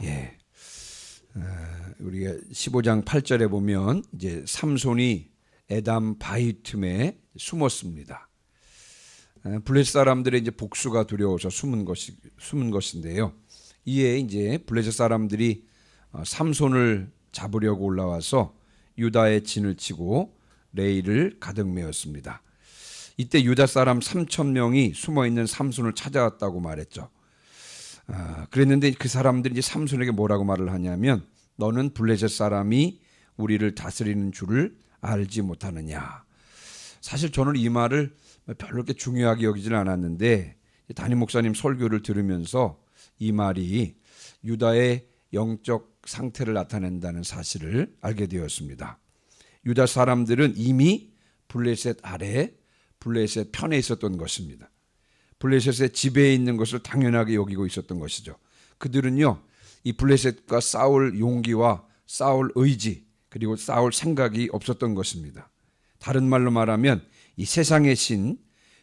예. 우리가 15장 8절에 보면 이제 삼손이 에담 바위 틈에 숨었습니다. 블레셋 사람들의 이제 복수가 두려워서 숨은 것인데요. 이에 이제 블레셋 사람들이 삼손을 잡으려고 올라와서 유다의 진을 치고 레이를 가득 메웠습니다. 이때 유다 사람 3,000명이 숨어 있는 삼손을 찾아왔다고 말했죠. 그랬는데 그 사람들이 이제 삼손에게 뭐라고 말을 하냐면, 너는 블레셋 사람이 우리를 다스리는 줄을 알지 못하느냐. 사실 저는 이 말을 별로 그렇게 중요하게 여기지는 않았는데, 담임 목사님 설교를 들으면서 이 말이 유다의 영적 상태를 나타낸다는 사실을 알게 되었습니다. 유다 사람들은 이미 블레셋 아래, 블레셋 편에 있었던 것입니다. 블레셋의 지배에 있는 것을 당연하게 여기고 있었던 것이죠. 그들은요, 이 블레셋과 싸울 용기와 싸울 의지, 그리고 싸울 생각이 없었던 것입니다. 다른 말로 말하면 이 세상의 신,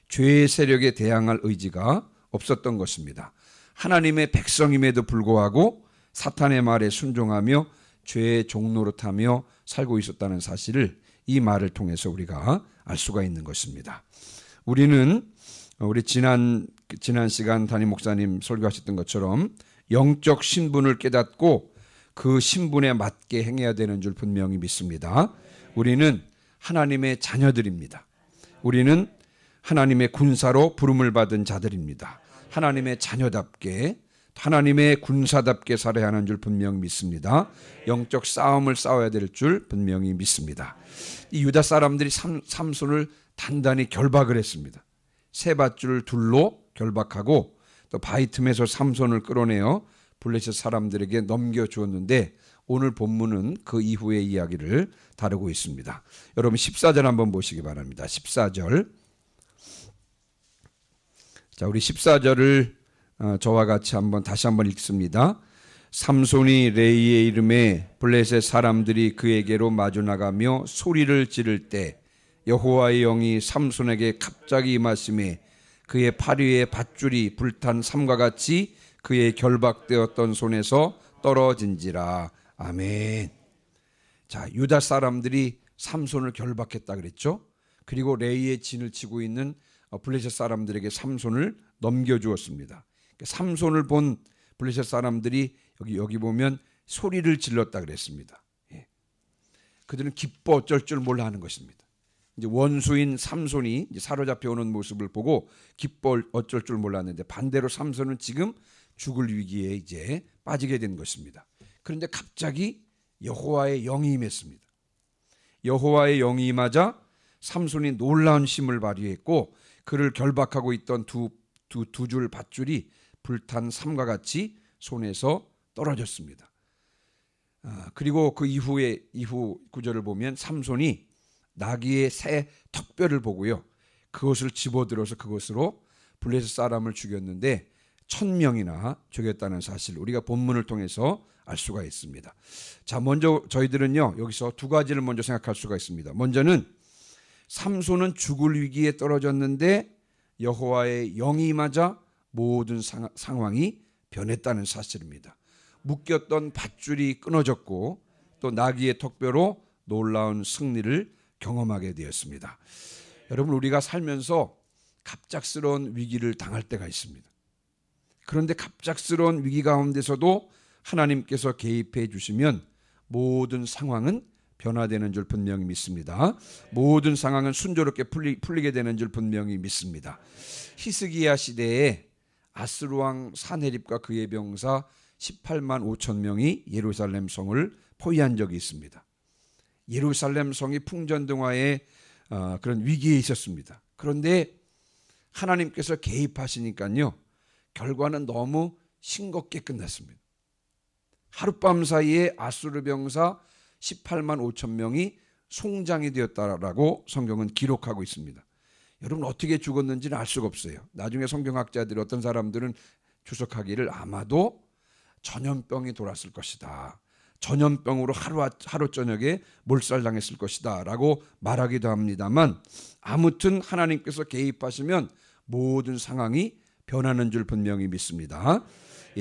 죄의 세력에 대항할 의지가 없었던 것입니다. 하나님의 백성임에도 불구하고 사탄의 말에 순종하며 죄의 종노릇하며 살고 있었다는 사실을 이 말을 통해서 우리가 알 수가 있는 것입니다. 우리 지난 시간 담임 목사님 설교하셨던 것처럼 영적 신분을 깨닫고 그 신분에 맞게 행해야 되는 줄 분명히 믿습니다. 우리는 하나님의 자녀들입니다. 우리는 하나님의 군사로 부름을 받은 자들입니다. 하나님의 자녀답게, 하나님의 군사답게 살아야 하는 줄 분명히 믿습니다. 영적 싸움을 싸워야 될 줄 분명히 믿습니다. 이 유다 사람들이 삼손을 단단히 결박을 했습니다. 세 밧줄 둘로 결박하고 또 바위 틈에서 삼손을 끌어내어 블레셋 사람들에게 넘겨주었는데, 오늘 본문은 그 이후의 이야기를 다루고 있습니다. 여러분 14절 한번 보시기 바랍니다. 14절. 자, 우리 14절을 저와 같이 다시 한번 읽습니다. 삼손이 레이의 이름에 블레셋 사람들이 그에게로 마주 나가며 소리를 지를 때 여호와의 영이 삼손에게 갑자기 임하심에 그의 팔 위에 밧줄이 불탄 삼과 같이 그의 결박되었던 손에서 떨어진지라. 아멘. 자, 유다 사람들이 삼손을 결박했다 그랬죠. 그리고 레이의 진을 치고 있는 블레셋 사람들에게 삼손을 넘겨주었습니다. 삼손을 본 블레셋 사람들이 여기 보면 소리를 질렀다 그랬습니다. 예. 그들은 기뻐 어쩔 줄 몰라 하는 것입니다. 이제 원수인 삼손이 이제 사로잡혀 오는 모습을 보고 기뻐 어쩔 줄 몰랐는데, 반대로 삼손은 지금 죽을 위기에 이제 빠지게 된 것입니다. 그런데 갑자기 여호와의 영이 임했습니다. 여호와의 영이 임하자 삼손이 놀라운 힘을 발휘했고, 그를 결박하고 있던 두 줄 밧줄이 불탄 삼과 같이 손에서 떨어졌습니다. 그리고 그 이후 구절을 보면 삼손이 나귀의 새 턱뼈를 보고요, 그것을 집어들어서 그것으로 블레셋 사람을 죽였는데 1,000명이나 죽였다는 사실, 우리가 본문을 통해서 알 수가 있습니다. 자, 먼저 저희들은요, 여기서 두 가지를 먼저 생각할 수가 있습니다. 먼저는 삼손은 죽을 위기에 떨어졌는데 여호와의 영이 임하자 모든 상황이 변했다는 사실입니다. 묶였던 밧줄이 끊어졌고 또 나귀의 턱뼈로 놀라운 승리를 경험하게 되었습니다. 여러분, 우리가 살면서 갑작스러운 위기를 당할 때가 있습니다. 그런데 갑작스러운 위기 가운데서도 하나님께서 개입해 주시면 모든 상황은 변화되는 줄 분명히 믿습니다. 모든 상황은 순조롭게 풀리게 되는 줄 분명히 믿습니다. 히스기야 시대에 아스루 왕 사네립과 그의 병사 18만 5천 명이 예루살렘 성을 포위한 적이 있습니다. 예루살렘 성이 풍전등화의 그런 위기에 있었습니다. 그런데 하나님께서 개입하시니까요, 결과는 너무 싱겁게 끝났습니다. 하룻밤 사이에 아수르 병사 18만 5천 명이 송장이 되었다라고 성경은 기록하고 있습니다. 여러분, 어떻게 죽었는지는 알 수가 없어요. 나중에 성경학자들이, 어떤 사람들은 추석하기를 아마도 전염병이 돌았을 것이다, 전염병으로 하루 저녁에 몰살당했을 것이다 라고 말하기도 합니다만, 아무튼 하나님께서 개입하시면 모든 상황이 변하는 줄 분명히 믿습니다.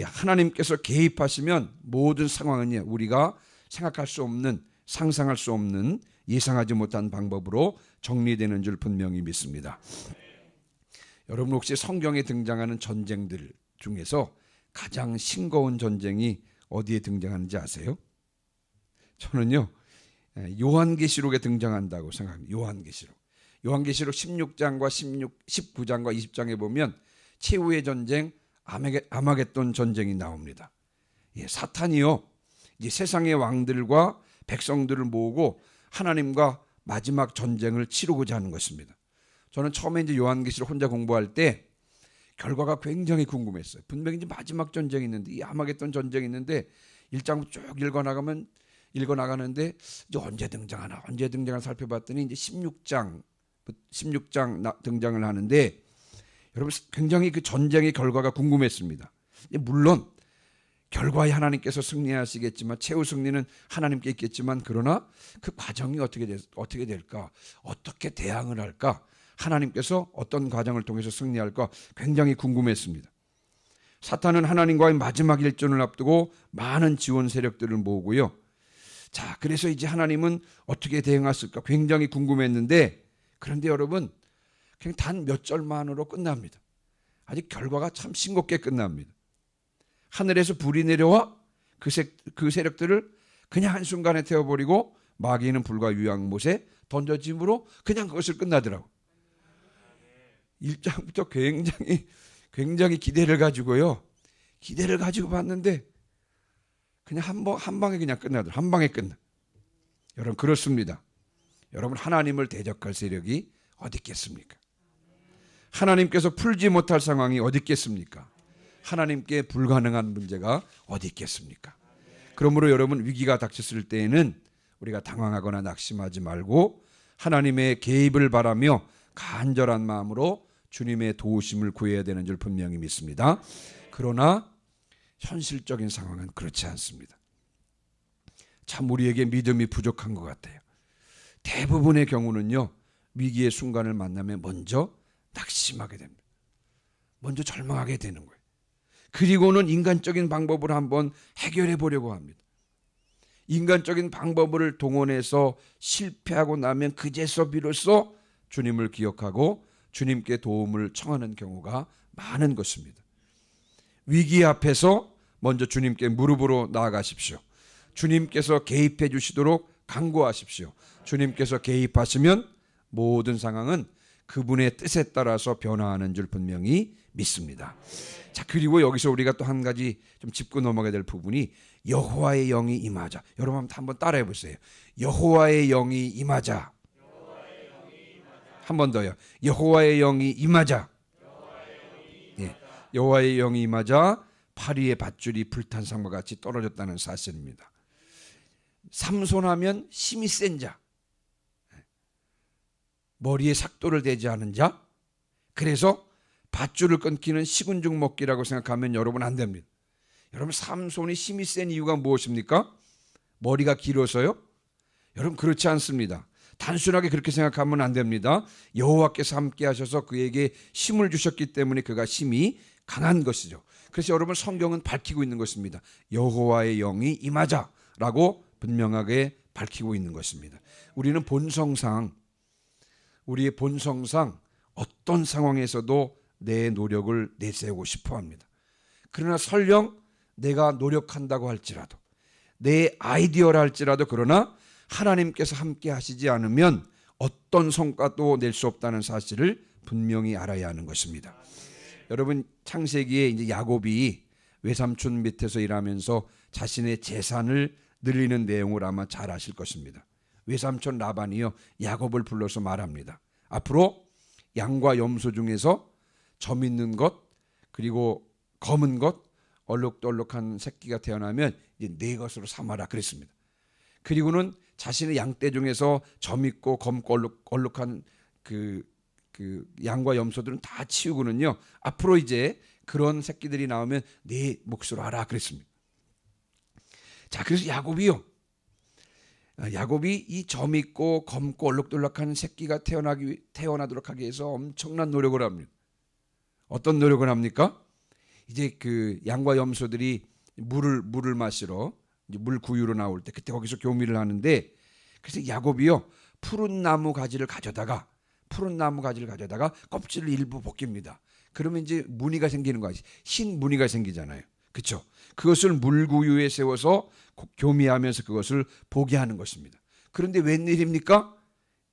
하나님께서 개입하시면 모든 상황은요, 우리가 생각할 수 없는, 상상할 수 없는, 예상하지 못한 방법으로 정리되는 줄 분명히 믿습니다. 여러분 혹시 성경에 등장하는 전쟁들 중에서 가장 싱거운 전쟁이 어디에 등장하는지 아세요? 저는요, 요한계시록에 등장한다고 생각합니다. 요한계시록 16장과 19장과 20장에 보면 최후의 전쟁, 아마겟돈 전쟁이 나옵니다. 사탄이요, 이제 세상의 왕들과 백성들을 모으고 하나님과 마지막 전쟁을 치르고자 하는 것입니다. 저는 처음에 이제 요한계시록 혼자 공부할 때 결과가 굉장히 궁금했어요. 분명히 이제 마지막 전쟁이 있는데, 이 아마겟돈 전쟁이 있는데 1장부터 쭉 읽어나가는데 이제 언제 등장하나 살펴봤더니 이제 16장 등장을 하는데, 여러분 굉장히 그 전쟁의 결과가 궁금했습니다. 물론 결과에 하나님께서 승리하시겠지만, 최후 승리는 하나님께 있겠지만, 그러나 그 과정이 어떻게 될까, 어떻게 대항을 할까, 하나님께서 어떤 과정을 통해서 승리할까 굉장히 궁금했습니다. 사탄은 하나님과의 마지막 일전을 앞두고 많은 지원 세력들을 모으고요. 자, 그래서 이제 하나님은 어떻게 대응하실까 굉장히 궁금했는데, 그런데 여러분 그냥 단 몇 절만으로 끝납니다. 아직 결과가 참 싱겁게 끝납니다. 하늘에서 불이 내려와 그 세력들을 그냥 한순간에 태워버리고 마귀는 불과 유황못에 던져짐으로 그냥 그것을 끝나더라고. 1장부터 굉장히 기대를 가지고 봤는데 그냥 한 방에 그냥 끝나더라고. 한 방에 끝나. 여러분 그렇습니다. 여러분 하나님을 대적할 세력이 어디 있겠습니까? 하나님께서 풀지 못할 상황이 어디 있겠습니까? 하나님께 불가능한 문제가 어디 있겠습니까? 그러므로 여러분 위기가 닥쳤을 때에는 우리가 당황하거나 낙심하지 말고 하나님의 개입을 바라며 간절한 마음으로 주님의 도우심을 구해야 되는 줄 분명히 믿습니다. 그러나 현실적인 상황은 그렇지 않습니다. 참 우리에게 믿음이 부족한 것 같아요. 대부분의 경우는요, 위기의 순간을 만나면 먼저 낙심하게 됩니다. 먼저 절망하게 되는 거예요. 그리고는 인간적인 방법으로 한번 해결해 보려고 합니다. 인간적인 방법을 동원해서 실패하고 나면 그제서 비로소 주님을 기억하고 주님께 도움을 청하는 경우가 많은 것입니다. 위기 앞에서 먼저 주님께 무릎으로 나아가십시오. 주님께서 개입해 주시도록 간구하십시오. 주님께서 개입하시면 모든 상황은 그분의 뜻에 따라서 변화하는 줄 분명히 믿습니다. 자, 그리고 여기서 우리가 또 한 가지 좀 짚고 넘어가야 될 부분이 여호와의 영이 임하자. 여러분 한번 따라해 보세요. 여호와의 영이 임하자. 한 번 더요. 여호와의 영이 임하자. 여호와의 영이 임하자 파리의 밧줄이 불탄 상과 같이 떨어졌다는 사실입니다. 삼손하면 힘이 센 자, 머리에 삭도를 대지 않은 자, 그래서 밧줄을 끊기는 식은죽 먹기라고 생각하면 여러분 안 됩니다. 여러분 삼손이 힘이 센 이유가 무엇입니까? 머리가 길어서요? 여러분 그렇지 않습니다. 단순하게 그렇게 생각하면 안 됩니다. 여호와께서 함께 하셔서 그에게 힘을 주셨기 때문에 그가 힘이 강한 것이죠. 그래서 여러분 성경은 밝히고 있는 것입니다. 여호와의 영이 임하자라고 분명하게 밝히고 있는 것입니다. 우리는 우리의 본성상 어떤 상황에서도 내 노력을 내세우고 싶어 합니다. 그러나 설령 내가 노력한다고 할지라도, 내 아이디어라 할지라도, 그러나 하나님께서 함께 하시지 않으면 어떤 성과도 낼 수 없다는 사실을 분명히 알아야 하는 것입니다. 여러분 창세기에 이제 야곱이 외삼촌 밑에서 일하면서 자신의 재산을 늘리는 내용을 아마 잘 아실 것입니다. 외삼촌 라반이요, 야곱을 불러서 말합니다. 앞으로 양과 염소 중에서 점 있는 것, 그리고 검은 것, 얼룩덜룩한 새끼가 태어나면 이제 네 것으로 삼아라 그랬습니다. 그리고는 자신의 양떼 중에서 점 있고 검고 얼룩한 그 양과 염소들은 다 치우고는요, 앞으로 이제 그런 새끼들이 나오면 네 몫으로 하라 그랬습니다. 자, 그래서 야곱이 이 점 있고 검고 얼룩덜룩한 새끼가 태어나도록 하기 위해서 엄청난 노력을 합니다. 어떤 노력을 합니까? 이제 그 양과 염소들이 물을 마시러 이제 물 구유로 나올 때 그때 거기서 교미를 하는데, 그래서 야곱이요 푸른 나무 가지를 가져다가 껍질을 일부 벗깁니다. 그러면 이제 무늬가 생기는 거지. 흰 무늬가 생기잖아요. 그렇죠? 그것을 물구유에 세워서 교미하면서 그것을 보게 하는 것입니다. 그런데 웬일입니까?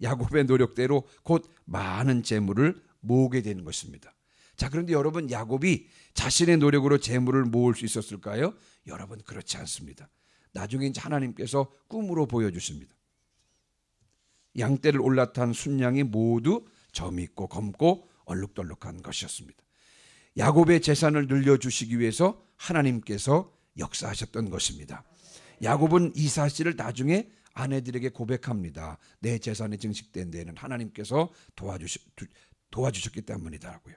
야곱의 노력대로 곧 많은 재물을 모으게 되는 것입니다. 자, 그런데 여러분, 야곱이 자신의 노력으로 재물을 모을 수 있었을까요? 여러분, 그렇지 않습니다. 나중에 이제 하나님께서 꿈으로 보여주십니다. 양떼를 올라탄 순양이 모두 점 있고 검고 얼룩덜룩한 것이었습니다. 야곱의 재산을 늘려주시기 위해서 하나님께서 역사하셨던 것입니다. 야곱은 이 사실을 나중에 아내들에게 고백합니다. 내 재산이 증식된 데에는 하나님께서 도와주셨기 때문이더라고요.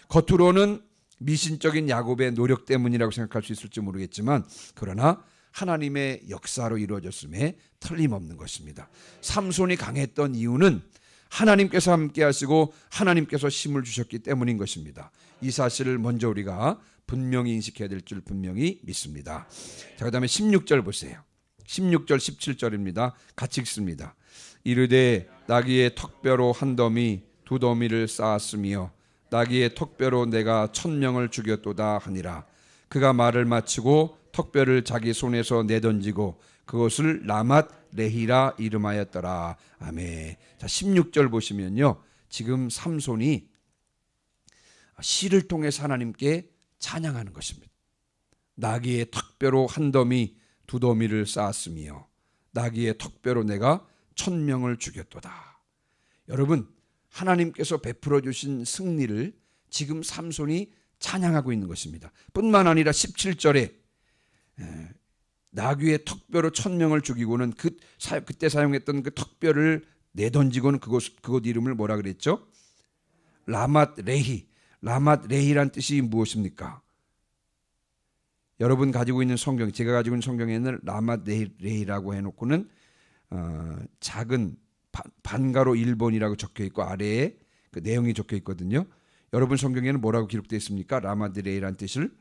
겉으로는 미신적인 야곱의 노력 때문이라고 생각할 수 있을지 모르겠지만, 그러나 하나님의 역사로 이루어졌음에 틀림없는 것입니다. 삼손이 강했던 이유는 하나님께서 함께 하시고 하나님께서 힘을 주셨기 때문인 것입니다. 이 사실을 먼저 우리가 분명히 인식해야 될 줄 분명히 믿습니다. 자, 그 다음에 16절 보세요. 16절 17절입니다. 같이 읽습니다. 이르되 나귀의 턱뼈로 한 더미 두 더미를 쌓았으며 나귀의 턱뼈로 내가 1000명을 죽였도다 하니라. 그가 말을 마치고 턱뼈를 자기 손에서 내던지고 그것을 라맛 레히라 이름하였더라. 아멘. 자, 16절 보시면요, 지금 삼손이 시를 통해서 하나님께 찬양하는 것입니다. 나귀의 턱뼈로 한 더미 두 더미를 쌓았으며 나귀의 턱뼈로 내가 1000명을 죽였도다. 여러분, 하나님께서 베풀어 주신 승리를 지금 삼손이 찬양하고 있는 것입니다. 뿐만 아니라 17절에 나귀의 턱뼈로 1000명을 죽이고는 그때 사용했던 그 턱뼈를 내던지고는 그곳 이름을 뭐라 그랬죠? 라맛 레히. 라맛 레히란 뜻이 무엇입니까? 여러분 가지고 있는 성경, 제가 가지고 있는 성경에는 라맛 레히라고 해놓고는 작은 반가로 1번이라고 적혀 있고 아래에 그 내용이 적혀 있거든요. 여러분 성경에는 뭐라고 기록되어 있습니까? 라맛 레히란 뜻을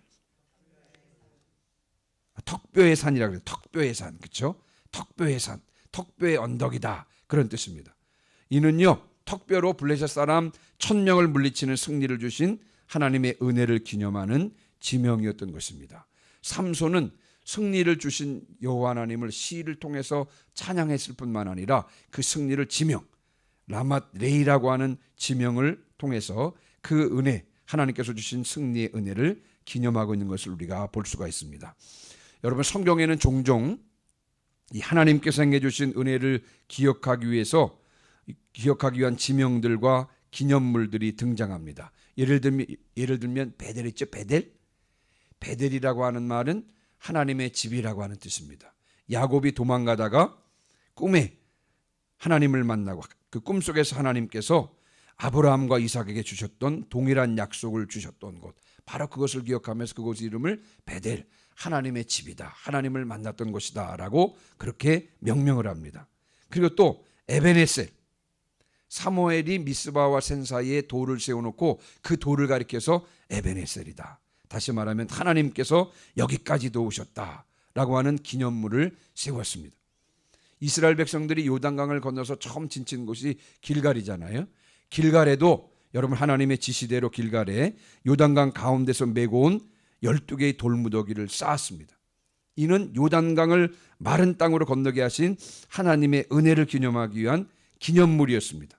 턱뼈의 산이라고 해요. 턱뼈의 산, 그렇죠? 턱뼈의 산, 턱뼈의 언덕이다, 그런 뜻입니다. 이는요, 턱뼈로 블레셋 사람 1000명을 물리치는 승리를 주신 하나님의 은혜를 기념하는 지명이었던 것입니다. 삼손은 승리를 주신 여호와 하나님을 시를 통해서 찬양했을 뿐만 아니라 그 승리를 지명, 라맛 레히라고 하는 지명을 통해서 그 은혜, 하나님께서 주신 승리의 은혜를 기념하고 있는 것을 우리가 볼 수가 있습니다. 여러분, 성경에는 종종 이 하나님께서 행해 주신 은혜를 기억하기 위한 지명들과 기념물들이 등장합니다. 예를 들면 베델 있죠? 베델이라고 하는 말은 하나님의 집이라고 하는 뜻입니다. 야곱이 도망가다가 꿈에 하나님을 만나고 그 꿈속에서 하나님께서 아브라함과 이삭에게 주셨던 동일한 약속을 주셨던 곳, 바로 그것을 기억하면서 그곳 이름을 베델, 하나님의 집이다, 하나님을 만났던 곳이다 라고 그렇게 명명을 합니다. 그리고 또 에베네셀, 사무엘이 미스바와 센 사이에 돌을 세워놓고 그 돌을 가리켜서 에베네셀이다, 다시 말하면 하나님께서 여기까지도 오셨다 라고 하는 기념물을 세웠습니다. 이스라엘 백성들이 요단강을 건너서 처음 지친 곳이 길갈이잖아요. 길갈에도 여러분 하나님의 지시대로 길갈에 요단강 가운데서 메고 온 12개의 돌무더기를 쌓았습니다. 이는 요단강을 마른 땅으로 건너게 하신 하나님의 은혜를 기념하기 위한 기념물이었습니다.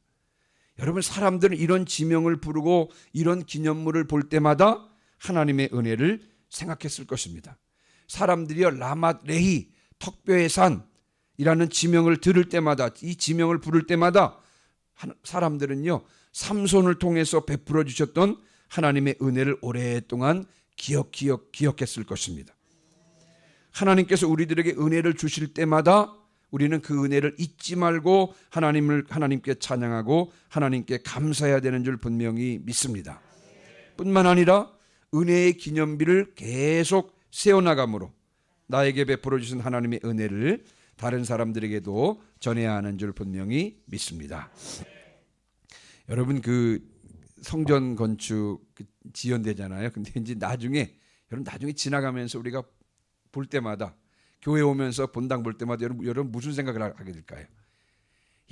여러분, 사람들은 이런 지명을 부르고 이런 기념물을 볼 때마다 하나님의 은혜를 생각했을 것입니다. 사람들이요, 라맛 레히, 턱뼈의 산이라는 지명을 들을 때마다, 이 지명을 부를 때마다 사람들은요, 삼손을 통해서 베풀어 주셨던 하나님의 은혜를 오랫동안 기억했을 것입니다. 하나님께서 우리들에게 은혜를 주실 때마다 우리는 그 은혜를 잊지 말고 하나님께 찬양하고 하나님께 감사해야 되는 줄 분명히 믿습니다. 뿐만 아니라 은혜의 기념비를 계속 세워나감으로 나에게 베풀어 주신 하나님의 은혜를 다른 사람들에게도 전해야 하는 줄 분명히 믿습니다. 여러분, 그 성전 건축 지연되잖아요. 근데 이제 나중에 여러분 나중에 지나가면서 우리가 볼 때마다 교회 오면서 본당 볼 때마다 여러분 무슨 생각을 하게 될까요?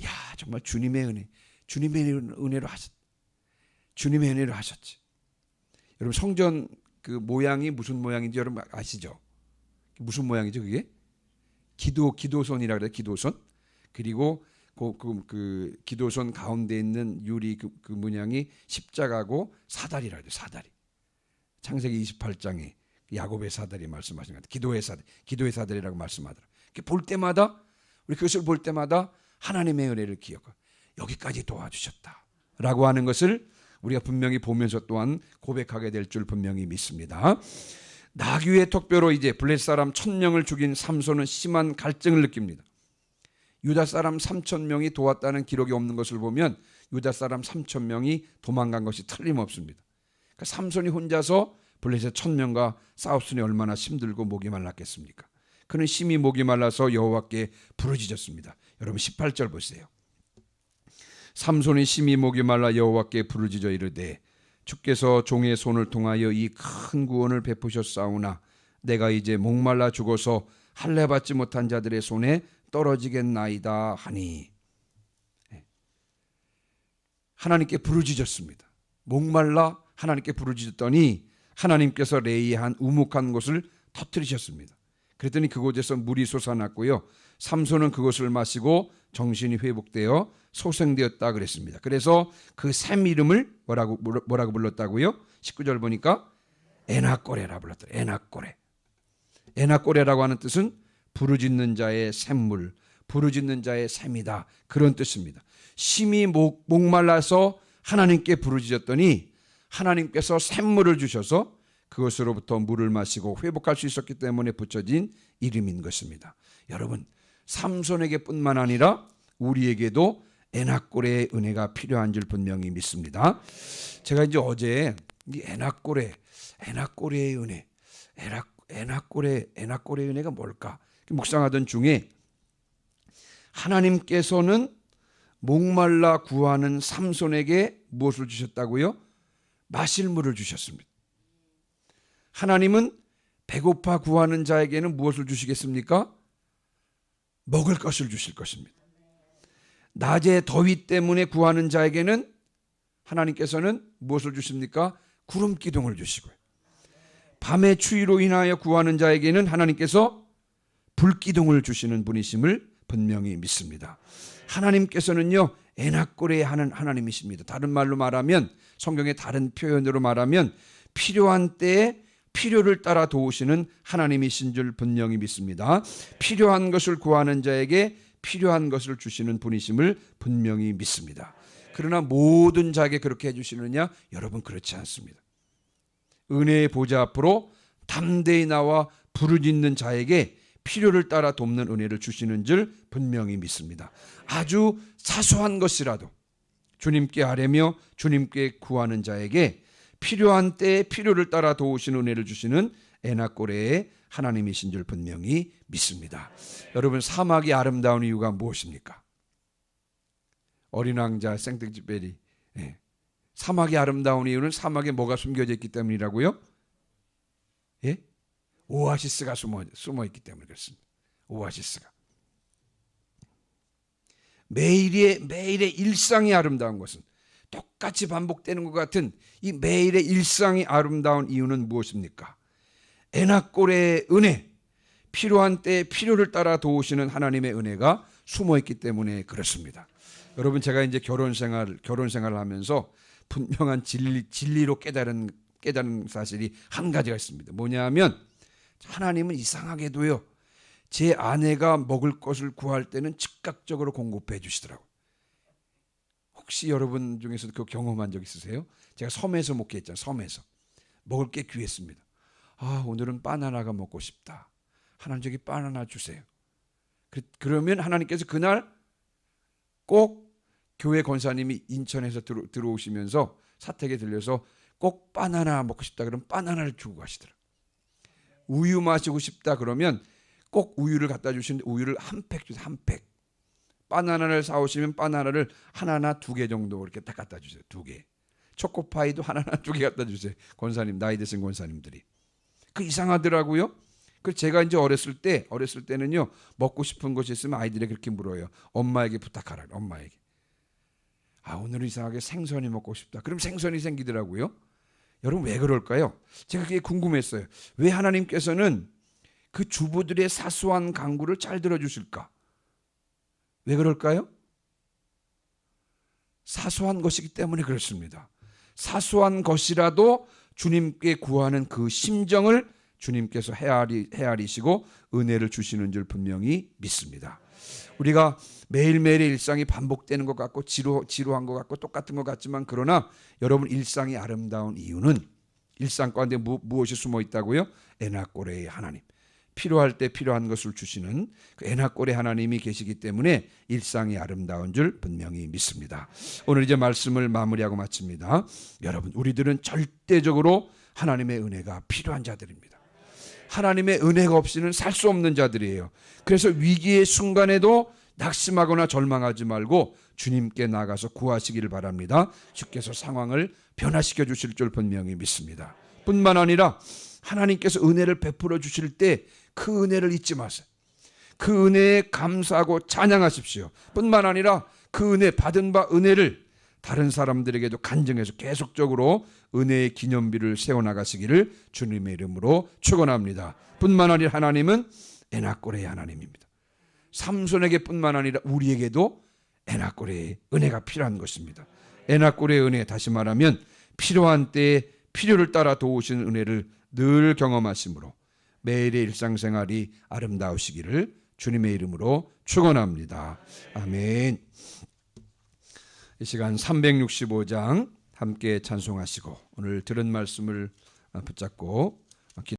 야, 정말 주님의 은혜, 주님의 은혜로 주님의 은혜로 하셨지. 여러분 성전 그 모양이 무슨 모양인지 여러분 아시죠? 무슨 모양이죠 그게? 기도선이라 그래요. 기도선. 그리고 그 기도선 가운데 있는 유리 그 문양이 십자가고 사다리라 그래요. 사다리. 창세기 28장에 야곱의 사다리 말씀하신 것 같아요. 기도의 사다리라고 말씀하더라. 볼 때마다 우리 그것을 볼 때마다 하나님의 은혜를 기억하고 여기까지 도와주셨다라고 하는 것을 우리가 분명히 보면서 또한 고백하게 될 줄 분명히 믿습니다. 나귀의 턱뼈로 이제 블레셋 사람 1000명을 죽인 삼손은 심한 갈증을 느낍니다. 유다 사람 3000명이 도왔다는 기록이 없는 것을 보면 유다 사람 3000명이 도망간 것이 틀림없습니다. 그러니까 삼손이 혼자서 블레셋 1000명과 싸웠으니 얼마나 힘들고 목이 말랐겠습니까? 그는 심히 목이 말라서 여호와께 부르짖었습니다. 여러분 18절 보세요. 삼손이 심히 목이 말라 여호와께 부르짖어 이르되 주께서 종의 손을 통하여 이 큰 구원을 베푸셨사오나 내가 이제 목말라 죽어서 할례 받지 못한 자들의 손에 떨어지겠나이다 하니. 하나님께 부르짖었습니다. 목말라 하나님께 부르짖었더니 하나님께서 레이의 한 우묵한 곳을 터뜨리셨습니다. 그랬더니 그곳에서 물이 솟아났고요. 삼손은 그것을 마시고 정신이 회복되어 소생되었다 그랬습니다. 그래서 그 샘 이름을 뭐라고 불렀다고요? 19절 보니까 에나꼬레라 불렀더라. 에나꼬레. 에나꼬레라고 하는 뜻은 부르짖는 자의 샘물, 부르짖는 자의 샘이다. 그런 뜻입니다. 심히 목말라서 하나님께 부르짖었더니 하나님께서 샘물을 주셔서 그것으로부터 물을 마시고 회복할 수 있었기 때문에 붙여진 이름인 것입니다. 여러분, 삼손에게 뿐만 아니라 우리에게도 에나꼬레의 은혜가 필요한 줄 분명히 믿습니다. 제가 이제 어제 이 에나꼬레의 은혜, 에나꼬레의 은혜가 뭘까? 묵상하던 중에 하나님께서는 목말라 구하는 삼손에게 무엇을 주셨다고요? 마실 물을 주셨습니다. 하나님은 배고파 구하는 자에게는 무엇을 주시겠습니까? 먹을 것을 주실 것입니다. 낮에 더위 때문에 구하는 자에게는 하나님께서는 무엇을 주십니까? 구름 기둥을 주시고요. 밤의 추위로 인하여 구하는 자에게는 하나님께서 불 기둥을 주시는 분이심을 분명히 믿습니다. 하나님께서는요, 에나꼬레 하는 하나님이십니다. 다른 말로 말하면, 성경의 다른 표현으로 말하면 필요한 때에 필요를 따라 도우시는 하나님이신 줄 분명히 믿습니다. 필요한 것을 구하는 자에게 필요한 것을 주시는 분이심을 분명히 믿습니다. 그러나 모든 자에게 그렇게 해주시느냐? 여러분, 그렇지 않습니다. 은혜의 보좌 앞으로 담대히 나와 부르짖는 자에게 필요를 따라 돕는 은혜를 주시는 줄 분명히 믿습니다. 아주 사소한 것이라도 주님께 아뢰며 주님께 구하는 자에게 필요한 때에 필요를 따라 도우시는 은혜를 주시는 에나꼬레의 하나님이신 줄 분명히 믿습니다. 여러분, 사막이 아름다운 이유가 무엇입니까? 어린 왕자 생텍쥐페리, 사막이 아름다운 이유는 사막에 뭐가 숨겨져 있기 때문이라고요? 예? 오아시스가 숨어 있기 때문에 그렇습니다. 오아시스가. 매일의 일상이 아름다운 것은 똑같이 반복되는 것 같은 이 매일의 일상이 아름다운 이유는 무엇입니까? 에나꼬레의 은혜, 필요한 때에 필요를 따라 도우시는 하나님의 은혜가 숨어있기 때문에 그렇습니다. 여러분, 제가 이제 결혼 생활을 하면서 분명한 진리로 깨달은 사실이 한 가지가 있습니다. 뭐냐 하면 하나님은 이상하게도요, 제 아내가 먹을 것을 구할 때는 즉각적으로 공급해 주시더라고요. 혹시 여러분 중에서도 그 경험한 적 있으세요? 제가 섬에서 목회했잖아요. 섬에서 먹을 게 귀했습니다. 오늘은 바나나가 먹고 싶다. 하나님, 저기 바나나 주세요. 그러면 하나님께서 그날 꼭 교회 권사님이 인천에서 들어오시면서 사택에 들려서 꼭 바나나 먹고 싶다 그러면 바나나를 주고 가시더라고요. 우유 마시고 싶다 그러면 꼭 우유를 갖다 주시는데 우유를 한 팩 주세요. 한 팩. 바나나를 사오시면 바나나를 하나나 2개 정도 이렇게 딱 갖다 주세요. 2개. 초코파이도 하나나 2개 갖다 주세요. 권사님, 나이 드신 권사님들이. 그 이상하더라고요. 그래서 제가 이제 어렸을 때는요, 먹고 싶은 것이 있으면 아이들에게 그렇게 물어요. 엄마에게 부탁하라. 엄마에게. 오늘은 이상하게 생선이 먹고 싶다. 그럼 생선이 생기더라고요. 여러분 왜 그럴까요? 제가 그게 궁금했어요. 왜 하나님께서는 그 주부들의 사소한 간구를 잘 들어주실까? 왜 그럴까요? 사소한 것이기 때문에 그렇습니다. 사소한 것이라도 주님께 구하는 그 심정을 주님께서 헤아리시고 은혜를 주시는 줄 분명히 믿습니다. 우리가 매일매일의 일상이 반복되는 것 같고 지루한 것 같고 똑같은 것 같지만, 그러나 여러분 일상이 아름다운 이유는 일상 가운데 무엇이 숨어 있다고요? 에나꼬레의 하나님. 필요할 때 필요한 것을 주시는 그 에나꼬레 하나님이 계시기 때문에 일상이 아름다운 줄 분명히 믿습니다. 오늘 이제 말씀을 마무리하고 마칩니다. 여러분, 우리들은 절대적으로 하나님의 은혜가 필요한 자들입니다. 하나님의 은혜가 없이는 살 수 없는 자들이에요. 그래서 위기의 순간에도 낙심하거나 절망하지 말고 주님께 나가서 구하시기를 바랍니다. 주께서 상황을 변화시켜 주실 줄 분명히 믿습니다. 뿐만 아니라 하나님께서 은혜를 베풀어 주실 때 그 은혜를 잊지 마세요. 그 은혜에 감사하고 찬양하십시오. 뿐만 아니라 그 은혜, 받은 바 은혜를 다른 사람들에게도 간증해서 계속적으로 은혜의 기념비를 세워나가시기를 주님의 이름으로 축원합니다. 뿐만 아니라 하나님은 에나꼬레의 하나님입니다. 삼손에게 뿐만 아니라 우리에게도 에나꼬레의 은혜가 필요한 것입니다. 에나꼬레의 은혜, 다시 말하면 필요한 때에 필요를 따라 도우시는 은혜를 늘 경험하심으로 매일의 일상생활이 아름다우시기를 주님의 이름으로 축원합니다. 아멘. 이 시간 365장 함께 찬송하시고 오늘 들은 말씀을 붙잡고